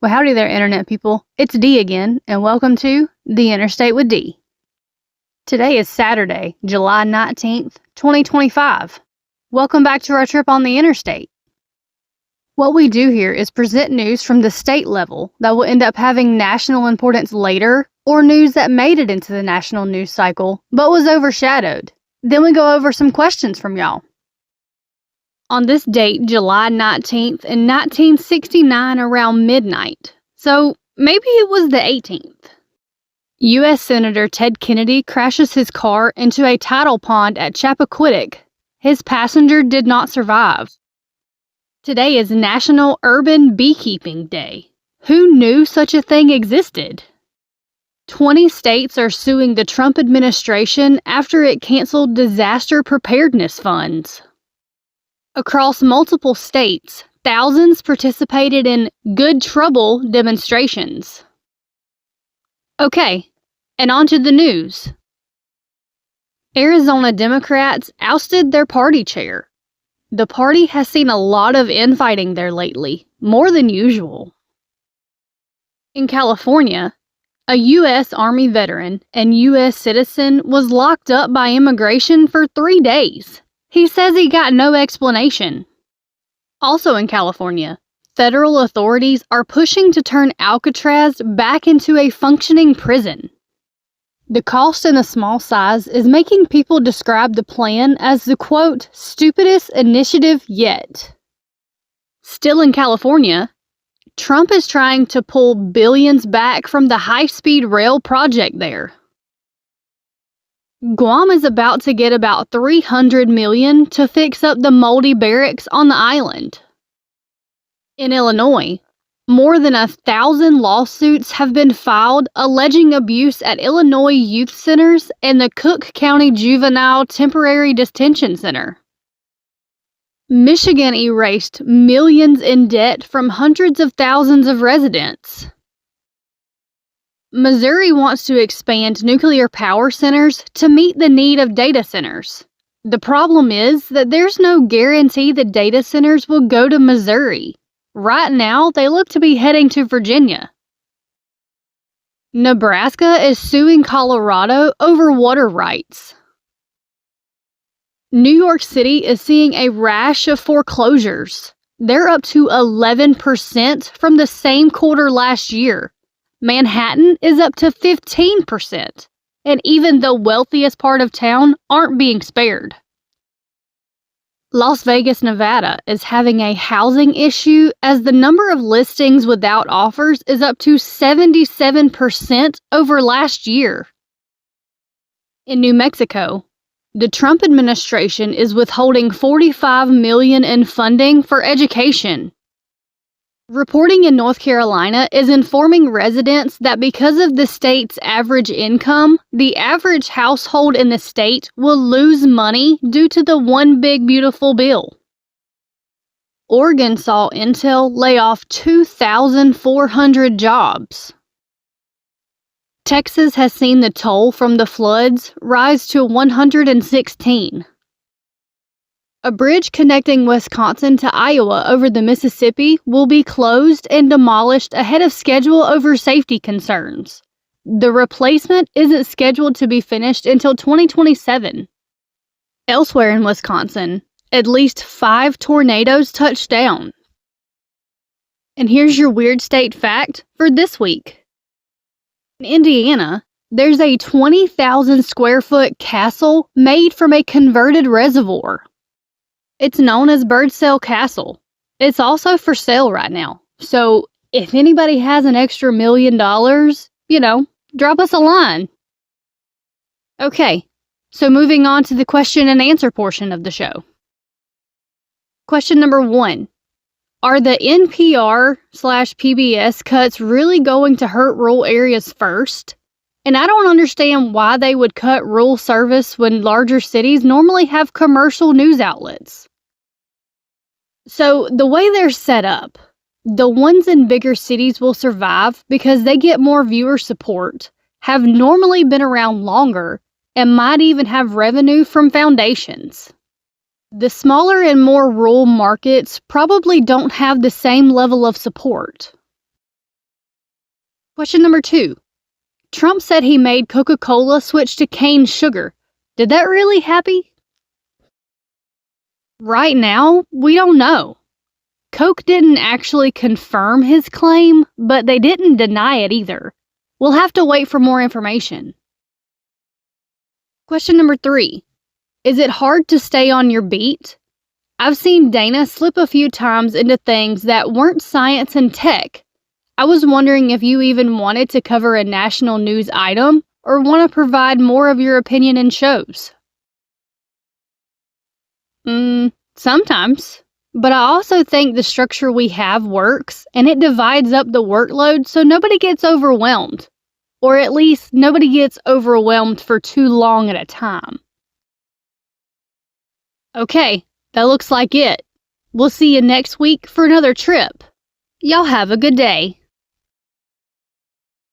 Well, howdy there, Internet people. It's Dee again, and welcome to The Interstate with Dee. Today is Saturday, July 19th, 2025. Welcome back to our trip on the Interstate. What we do here is present news from the state level that will end up having national importance later, or news that made it into the national news cycle but was overshadowed. Then we go over some questions from y'all. On this date, July 19th, in 1969 around midnight, so maybe it was the 18th, U.S. Senator Ted Kennedy crashes his car into a tidal pond at Chappaquiddick. His passenger did not survive. Today is National Urban Beekeeping Day. Who knew such a thing existed? 20 states are suing the Trump administration after it canceled disaster preparedness funds. Across multiple states, thousands participated in Good Trouble demonstrations. Okay, and on to the news. Arizona Democrats ousted their party chair. The party has seen a lot of infighting there lately, more than usual. In California, a U.S. Army veteran and U.S. citizen was locked up by immigration for 3 days. He says he got no explanation. Also in California, federal authorities are pushing to turn Alcatraz back into a functioning prison. The cost and the small size is making people describe the plan as the, quote, stupidest initiative yet. Still in California, Trump is trying to pull billions back from the high-speed rail project there. Guam is about to get about $300 million to fix up the moldy barracks on the island. In Illinois, more than 1,000 lawsuits have been filed alleging abuse at Illinois youth centers and the Cook County Juvenile Temporary Detention Center. Michigan erased millions in debt from hundreds of thousands of residents. Missouri wants to expand nuclear power centers to meet the need of data centers. The problem is that there's no guarantee that data centers will go to Missouri. Right now, they look to be heading to Virginia. Nebraska is suing Colorado over water rights. New York City is seeing a rash of foreclosures. They're up to 11% from the same quarter last year. Manhattan is up to 15%, and even the wealthiest part of town aren't being spared. Las Vegas, Nevada is having a housing issue as the number of listings without offers is up to 77% over last year. In New Mexico, the Trump administration is withholding $45 million in funding for education. Reporting in North Carolina is informing residents that because of the state's average income, the average household in the state will lose money due to the One Big Beautiful Bill. Oregon saw Intel lay off 2,400 jobs. Texas has seen the toll from the floods rise to 116. A bridge connecting Wisconsin to Iowa over the Mississippi will be closed and demolished ahead of schedule over safety concerns. The replacement isn't scheduled to be finished until 2027. Elsewhere in Wisconsin, at least 5 tornadoes touched down. And here's your weird state fact for this week. In Indiana, there's a 20,000 square foot castle made from a converted reservoir. It's known as Birdsell Castle. It's also for sale right now. So if anybody has an extra $1 million, drop us a line. Okay, so moving on to the question and answer portion of the show. Question number 1. Are the NPR/PBS cuts really going to hurt rural areas first? And I don't understand why they would cut rural service when larger cities normally have commercial news outlets. So the way they're set up, the ones in bigger cities will survive because they get more viewer support, have normally been around longer, and might even have revenue from foundations. The smaller and more rural markets probably don't have the same level of support. Question number 2. Trump said he made Coca-Cola switch to cane sugar. Did that really happen? Right now, we don't know. Coke didn't actually confirm his claim, but they didn't deny it either. We'll have to wait for more information. Question number 3. Is it hard to stay on your beat? I've seen Dana slip a few times into things that weren't science and tech. I was wondering if you even wanted to cover a national news item or want to provide more of your opinion in shows. Sometimes. But I also think the structure we have works, and it divides up the workload so nobody gets overwhelmed. Or at least nobody gets overwhelmed for too long at a time. Okay, that looks like it. We'll see you next week for another trip. Y'all have a good day.